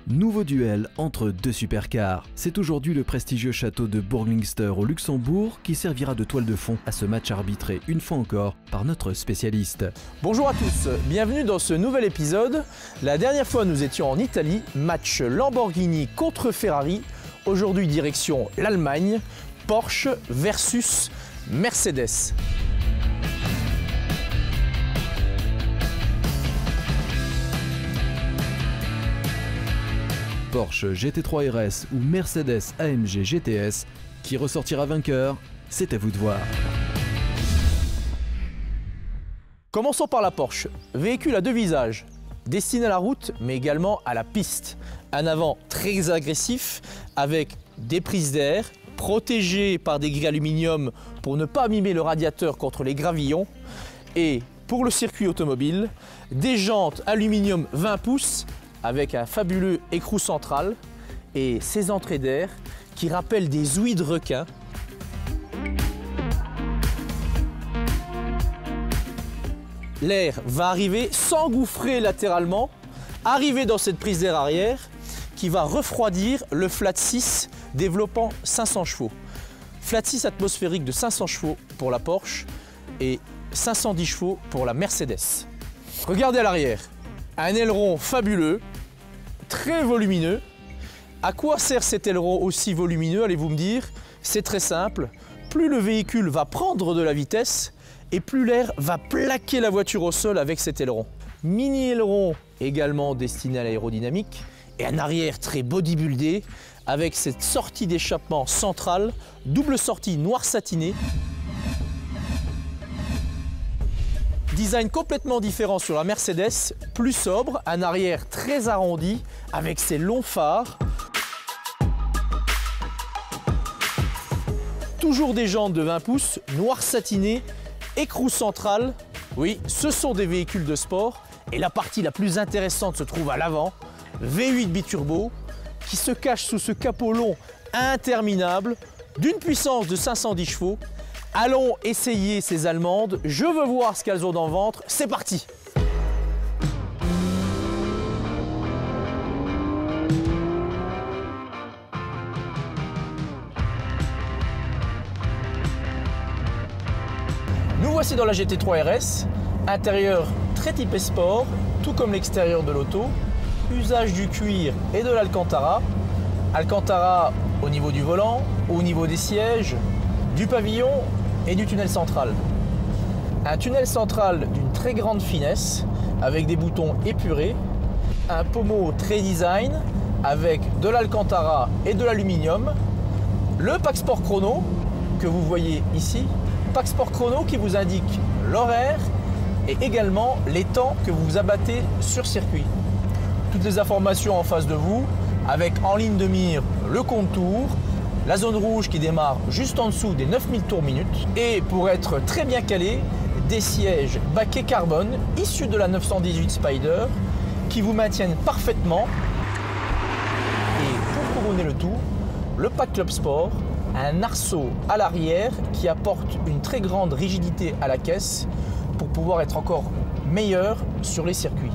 Nouveau duel entre deux supercars. C'est aujourd'hui le prestigieux château de Bourgmünster au Luxembourg qui servira de toile de fond à ce match arbitré une fois encore par notre spécialiste. Bonjour à tous, bienvenue dans ce nouvel épisode. La dernière fois nous étions en Italie, match Lamborghini contre Ferrari. Aujourd'hui direction l'Allemagne, Porsche versus Mercedes. Porsche GT3 RS ou Mercedes AMG GTS, qui ressortira vainqueur, c'est à vous de voir. Commençons par la Porsche, véhicule à deux visages, destiné à la route mais également à la piste. Un avant très agressif avec des prises d'air, protégé par des grilles aluminium pour ne pas abîmer le radiateur contre les gravillons. Et pour le circuit automobile, des jantes aluminium 20 pouces avec un fabuleux écrou central et ses entrées d'air qui rappellent des ouïes de requin. L'air va arriver s'engouffrer latéralement, arriver dans cette prise d'air arrière qui va refroidir le flat 6 développant 500 chevaux. Flat 6 atmosphérique de 500 chevaux pour la Porsche et 510 chevaux pour la Mercedes. Regardez à l'arrière, un aileron fabuleux, très volumineux. À quoi sert cet aileron aussi volumineux, allez-vous me dire? C'est très simple, plus le véhicule va prendre de la vitesse et plus l'air va plaquer la voiture au sol avec cet aileron. Mini aileron également destiné à l'aérodynamique et un arrière très bodybuildé avec cette sortie d'échappement centrale, double sortie noir satiné. Design complètement différent sur la Mercedes, plus sobre, un arrière très arrondi avec ses longs phares. Toujours des jantes de 20 pouces, noir satiné, écrou central. Oui, ce sont des véhicules de sport et la partie la plus intéressante se trouve à l'avant. V8 biturbo qui se cache sous ce capot long interminable d'une puissance de 510 chevaux. Allons essayer ces Allemandes, je veux voir ce qu'elles ont dans le ventre, c'est parti! Nous voici dans la GT3 RS, intérieur très typé sport, tout comme l'extérieur de l'auto, usage du cuir et de l'Alcantara. Alcantara au niveau du volant, au niveau des sièges, du pavillon et du tunnel central. Un tunnel central d'une très grande finesse avec des boutons épurés, un pommeau très design avec de l'Alcantara et de l'aluminium, le pack sport chrono que vous voyez ici, pack sport chrono qui vous indique l'horaire et également les temps que vous abattez sur circuit. Toutes les informations en face de vous avec en ligne de mire le contour, la zone rouge qui démarre juste en dessous des 9000 tours minute et pour être très bien calé, des sièges baquets carbone issus de la 918 Spider qui vous maintiennent parfaitement. Et pour couronner le tout, le pack Club Sport, un arceau à l'arrière qui apporte une très grande rigidité à la caisse pour pouvoir être encore meilleur sur les circuits.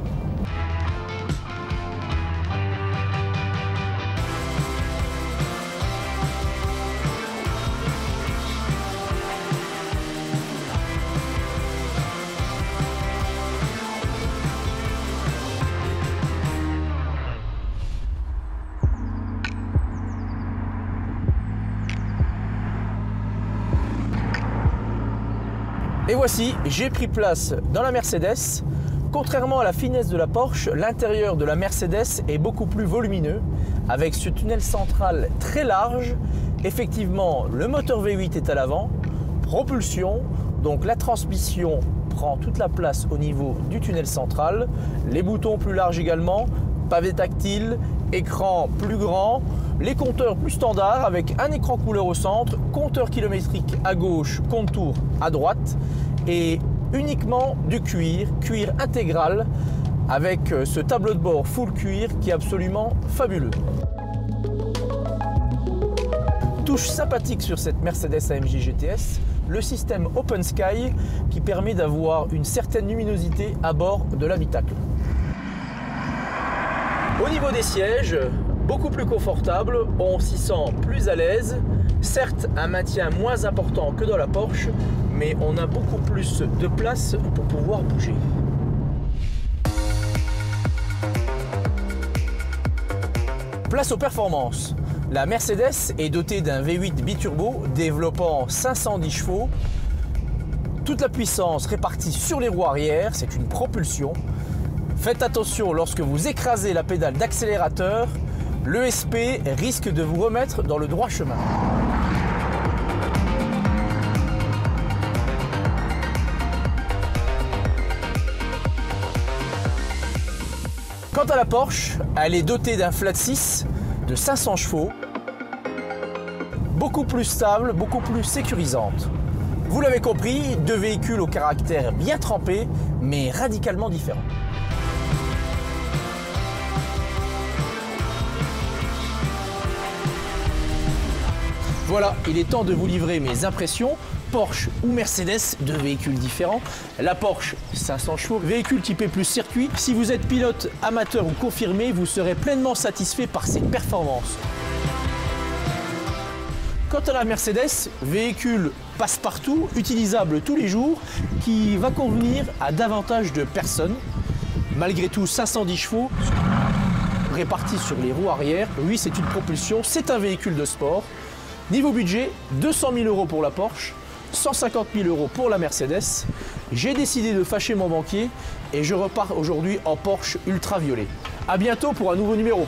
Et voici, j'ai pris place dans la Mercedes. Contrairement à la finesse de la Porsche, l'intérieur de la Mercedes est beaucoup plus volumineux avec ce tunnel central très large. Effectivement, le moteur V8 est à l'avant, propulsion, donc la transmission prend toute la place au niveau du tunnel central. Les boutons plus larges également, pavé tactile, écran plus grand, les compteurs plus standards avec un écran couleur au centre, compteur kilométrique à gauche, contour à droite et uniquement du cuir, cuir intégral avec ce tableau de bord full cuir qui est absolument fabuleux. Touche sympathique sur cette Mercedes AMG GTS, le système Open Sky qui permet d'avoir une certaine luminosité à bord de l'habitacle. Au niveau des sièges, beaucoup plus confortable, on s'y sent plus à l'aise. Certes, un maintien moins important que dans la Porsche, mais on a beaucoup plus de place pour pouvoir bouger. Place aux performances. La Mercedes est dotée d'un V8 biturbo développant 510 chevaux. Toute la puissance répartie sur les roues arrière, c'est une propulsion. Faites attention lorsque vous écrasez la pédale d'accélérateur, l'ESP risque de vous remettre dans le droit chemin. Quant à la Porsche, elle est dotée d'un flat 6 de 500 chevaux, beaucoup plus stable, beaucoup plus sécurisante. Vous l'avez compris, deux véhicules au caractère bien trempé, mais radicalement différents. Voilà, il est temps de vous livrer mes impressions. Porsche ou Mercedes, deux véhicules différents. La Porsche, 500 chevaux, véhicule typé plus circuit. Si vous êtes pilote amateur ou confirmé, vous serez pleinement satisfait par ses performances. Quant à la Mercedes, véhicule passe-partout, utilisable tous les jours, qui va convenir à davantage de personnes. Malgré tout, 510 chevaux répartis sur les roues arrière. Oui, c'est une propulsion, c'est un véhicule de sport. Niveau budget, 200 000 € pour la Porsche, 150 000 € pour la Mercedes. J'ai décidé de fâcher mon banquier et je repars aujourd'hui en Porsche ultraviolet. A bientôt pour un nouveau numéro.